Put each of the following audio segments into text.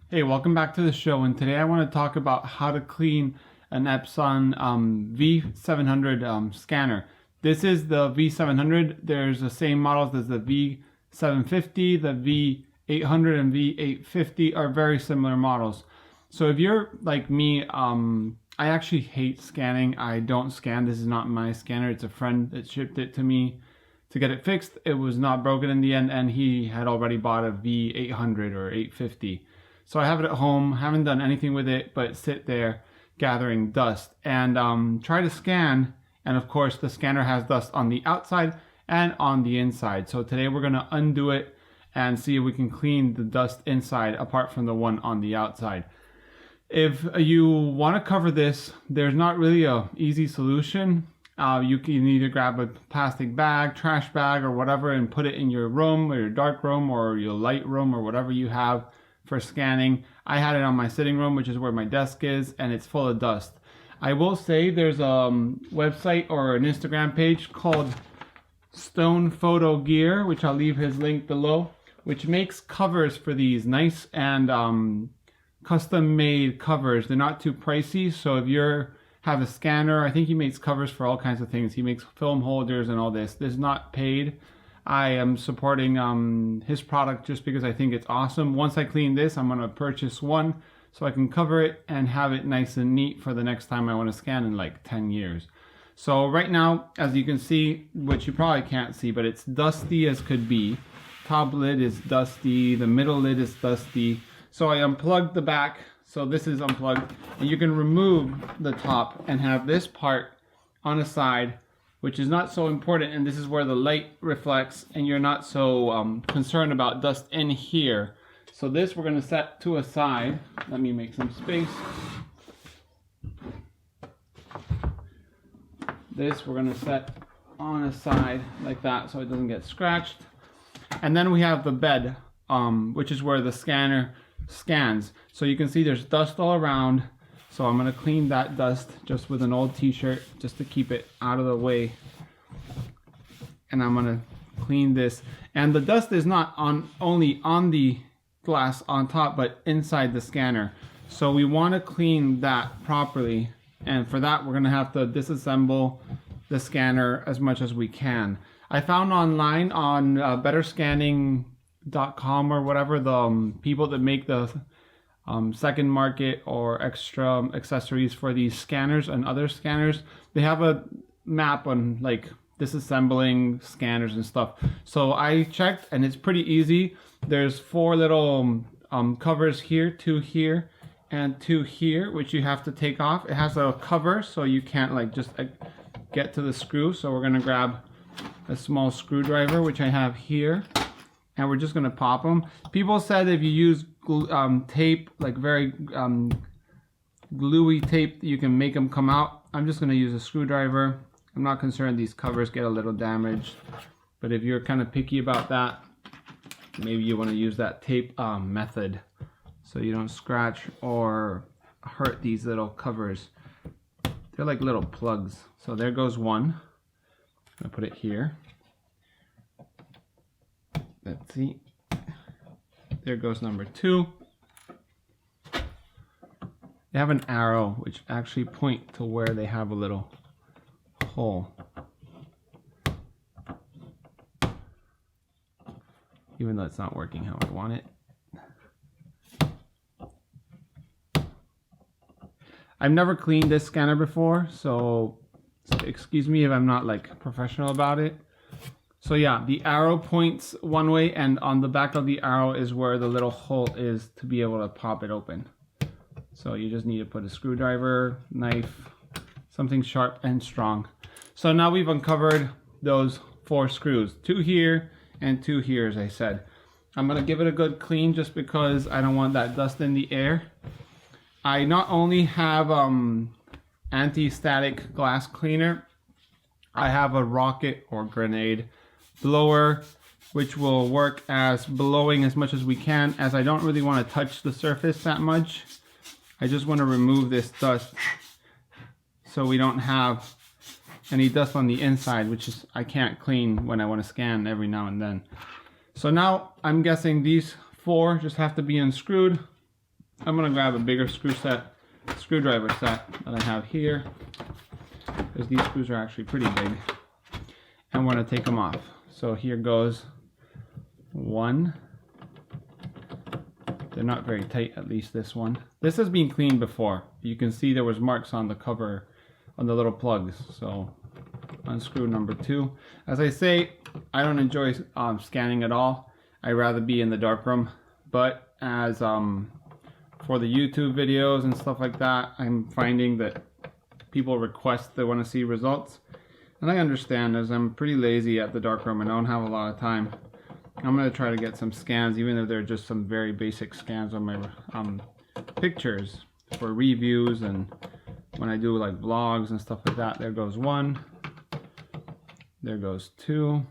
Hey, welcome back to the show, and today I want to talk about how to clean an Epson V700 scanner. This is the V700. There's the same models as the V750, the V800 and V850 are very similar models. So if you're like me, I actually hate scanning. I don't scan. This is not my scanner. It's a friend that shipped it to me to get it fixed. It was not broken in the end, and he had already bought a V800 or 850. So I have it at home, haven't done anything with it but sit there gathering dust and try to scan. And of course the scanner has dust on the outside and on the inside. So today we're gonna undo it and see if we can clean the dust inside apart from the one on the outside. If you wanna cover this, there's not really a easy solution. You can either grab a plastic bag, trash bag or whatever and put it in your room or your dark room or your light room or whatever you have for scanning. I had it on my sitting room, which is where my desk is, and it's full of dust. I will say there's a website or an Instagram page called Stone Photo Gear, which I'll leave his link below, which makes covers for these nice and custom made covers. They're not too pricey, so if you're have a scanner, I think he makes covers for all kinds of things. He makes film holders and all this. This is not paid. I am supporting his product just because I think it's awesome. Once I clean this, I'm gonna purchase one so I can cover it and have it nice and neat for the next time I wanna scan in like 10 years. So right now, as you can see, which you probably can't see, but it's dusty as could be. Top lid is dusty, the middle lid is dusty. So I unplugged the back, so this is unplugged, and you can remove the top and have this part on the side, which is not so important, and this is where the light reflects and you're not so concerned about dust in here. So this we're going to set to a side. Let me make some space. This we're going to set on a side like that so it doesn't get scratched. And then we have the bed, which is where the scanner scans. So you can see there's dust all around. So I'm going to clean that dust just with an old t-shirt just to keep it out of the way. And I'm going to clean this. And the dust is not only on the glass on top, but inside the scanner. So we want to clean that properly. And for that, we're going to have to disassemble the scanner as much as we can. I found online on Betterscanning.com or whatever, the people that make the second market or extra accessories for these scanners and other scanners, they have a map on like disassembling scanners and stuff. So I checked and it's pretty easy. There's 4 little covers here, 2 here and 2 here, which you have to take off. It has a cover so you can't like just get to the screw. So we're gonna grab a small screwdriver, which I have here, and we're just gonna pop them. People said if you use tape, like very gluey tape, you can make them come out. I'm just going to use a screwdriver. I'm not concerned these covers get a little damaged, but if you're kind of picky about that, maybe you want to use that tape method so you don't scratch or hurt these little covers. They're like little plugs. So there goes one. I'm going to put it here. Let's see. There goes number 2. They have an arrow which actually point to where they have a little hole. Even though it's not working how I want it. I've never cleaned this scanner before, so excuse me if I'm not like professional about it. So yeah, the arrow points one way, and on the back of the arrow is where the little hole is to be able to pop it open. So you just need to put a screwdriver, knife, something sharp and strong. So now we've uncovered those 4 screws, 2 here and 2 here, as I said. I'm gonna give it a good clean just because I don't want that dust in the air. I not only have anti-static glass cleaner, I have a rocket or grenade blower, which will work as blowing as much as we can, as I don't really want to touch the surface that much. I just want to remove this dust so we don't have any dust on the inside, which is I can't clean when I want to scan every now and then. So now I'm guessing these 4 just have to be unscrewed. I'm gonna grab a bigger screwdriver set that I have here, because these screws are actually pretty big, and we're gonna take them off. So here goes one. They're not very tight, at least this one. This has been cleaned before. You can see there was marks on the cover, on the little plugs. So unscrew number 2. As I say, I don't enjoy scanning at all. I'd rather be in the darkroom. But as for the YouTube videos and stuff like that, I'm finding that people request they want to see results. And I understand, as I'm pretty lazy at the darkroom and I don't have a lot of time. I'm going to try to get some scans, even if they're just some very basic scans on my pictures for reviews, and when I do like vlogs and stuff like that. There goes 1. There goes 2.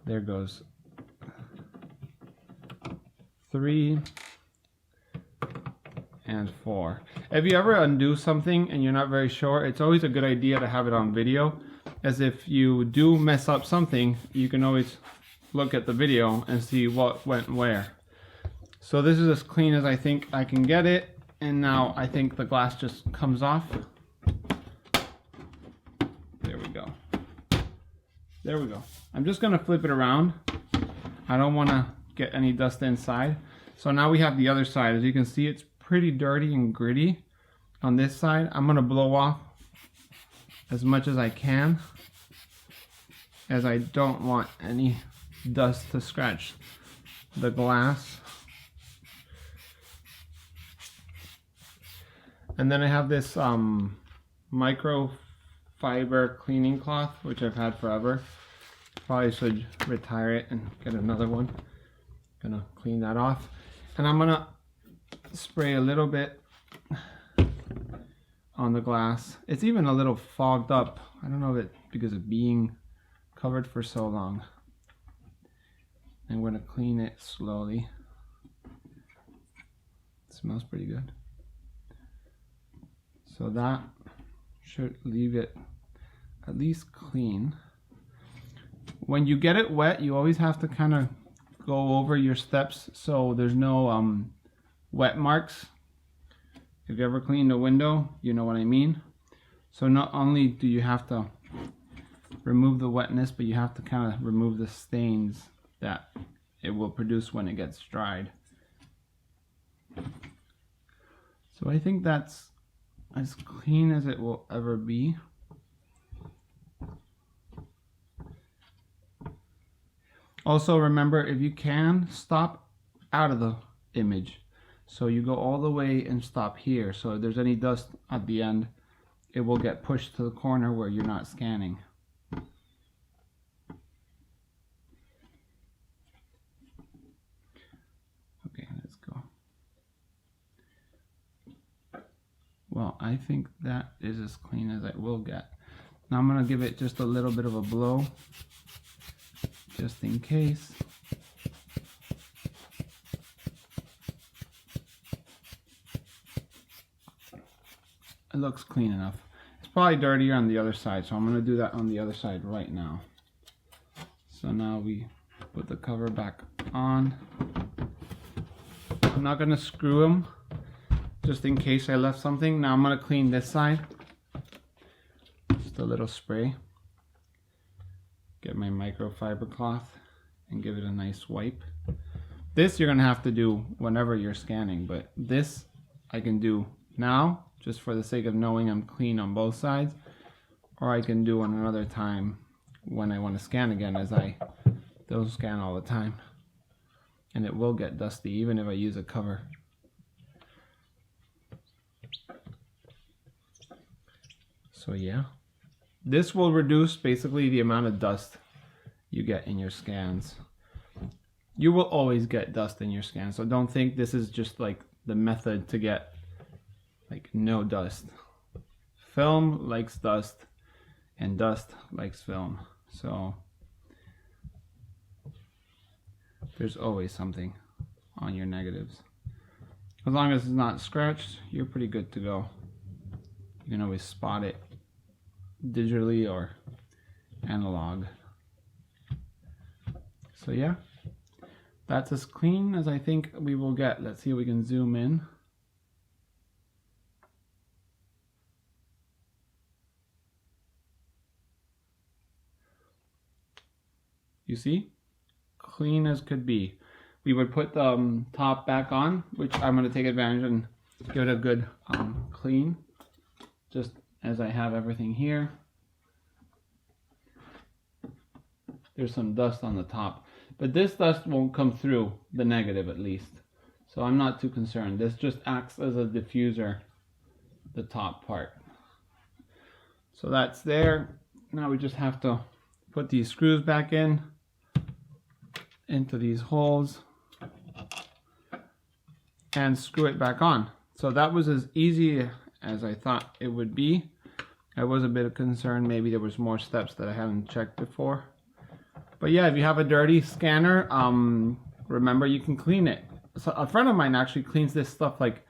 There goes 3. And 4. If you ever undo something and you're not very sure, it's always a good idea to have it on video, as if you do mess up something, you can always look at the video and see what went where. So this is as clean as I think I can get it, and now I think the glass just comes off. There we go. There we go. I'm just gonna flip it around. I don't wanna get any dust inside. So now we have the other side. As you can see, it's pretty dirty and gritty on this side. I'm gonna blow off as much as I can, as I don't want any dust to scratch the glass. And then I have this microfiber cleaning cloth, which I've had forever. Probably should retire it and get another one. Gonna clean that off, and I'm gonna spray a little bit on the glass. It's even a little fogged up. I don't know if it's because of being covered for so long. I'm going to clean it slowly. It smells pretty good. So that should leave it at least clean. When you get it wet, you always have to kind of go over your steps so there's no wet marks. If you ever cleaned a window, you know what I mean. So not only do you have to remove the wetness, but you have to kind of remove the stains that it will produce when it gets dried. So I think that's as clean as it will ever be. Also remember, if you can, stop out of the image. So you go all the way and stop here. So if there's any dust at the end, it will get pushed to the corner where you're not scanning. Okay, let's go. Well, I think that is as clean as it will get. Now I'm gonna give it just a little bit of a blow, just in case. It looks clean enough. It's probably dirtier on the other side, so I'm going to do that on the other side right now. So now we put the cover back on. I'm not going to screw them, just in case I left something. Now I'm going to clean this side. Just a little spray. Get my microfiber cloth and give it a nice wipe. This you're going to have to do whenever you're scanning, but this I can do now, just for the sake of knowing I'm clean on both sides, or I can do on another time when I want to scan again, as I don't scan all the time. And it will get dusty even if I use a cover. So yeah, this will reduce basically the amount of dust you get in your scans. You will always get dust in your scans, so don't think this is just like the method to get like no dust. Film likes dust and dust likes film, so there's always something on your negatives. As long as it's not scratched, you're pretty good to go. You can always spot it digitally or analog. So yeah, That's as clean as I think we will get. Let's see if we can zoom in. You see? Clean as could be. We would put the top back on, which I'm going to take advantage and give it a good clean, just as I have everything here. There's some dust on the top, but this dust won't come through the negative at least, so I'm not too concerned. This just acts as a diffuser, the top part. So that's there. Now we just have to put these screws back into these holes and screw it back on. So that was as easy as I thought it would be. I was a bit concerned maybe there was more steps that I haven't checked before. But yeah, if you have a dirty scanner, remember you can clean it. So a friend of mine actually cleans this stuff like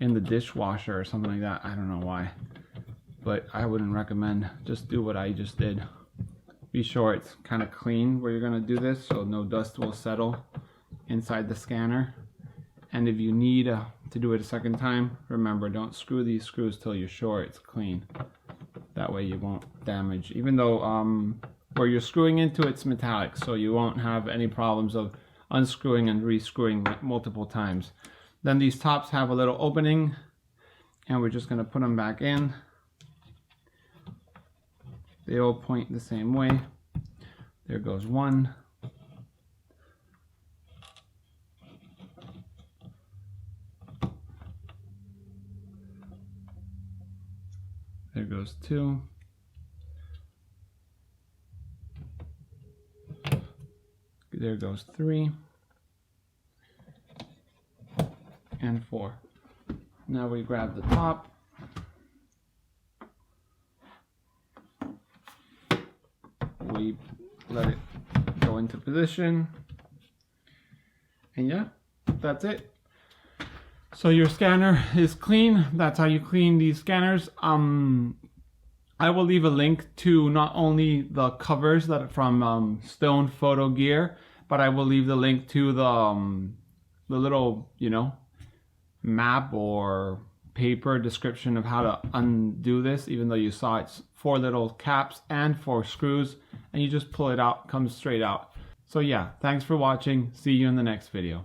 in the dishwasher or something like that. I don't know why, but I wouldn't recommend. Just do what I just did. Be sure it's kind of clean where you're gonna do this, so no dust will settle inside the scanner. And if you need to do it a second time, remember, don't screw these screws till you're sure it's clean. That way you won't damage, even though where you're screwing into it's metallic, so you won't have any problems of unscrewing and rescrewing multiple times. Then these tops have a little opening, and we're just going to put them back in. They all point the same way. There goes one. There goes two. There goes three. And four. Now we grab the top. We let it go into position. And yeah, that's it. So your scanner is clean. That's how you clean these scanners. I will leave a link to not only the covers that are from Stone Photo Gear, but I will leave the link to the little, map or paper description of how to undo this, even though you saw it's 4 little caps and 4 screws, and you just pull it out, comes straight out. So yeah, thanks for watching. See you in the next video.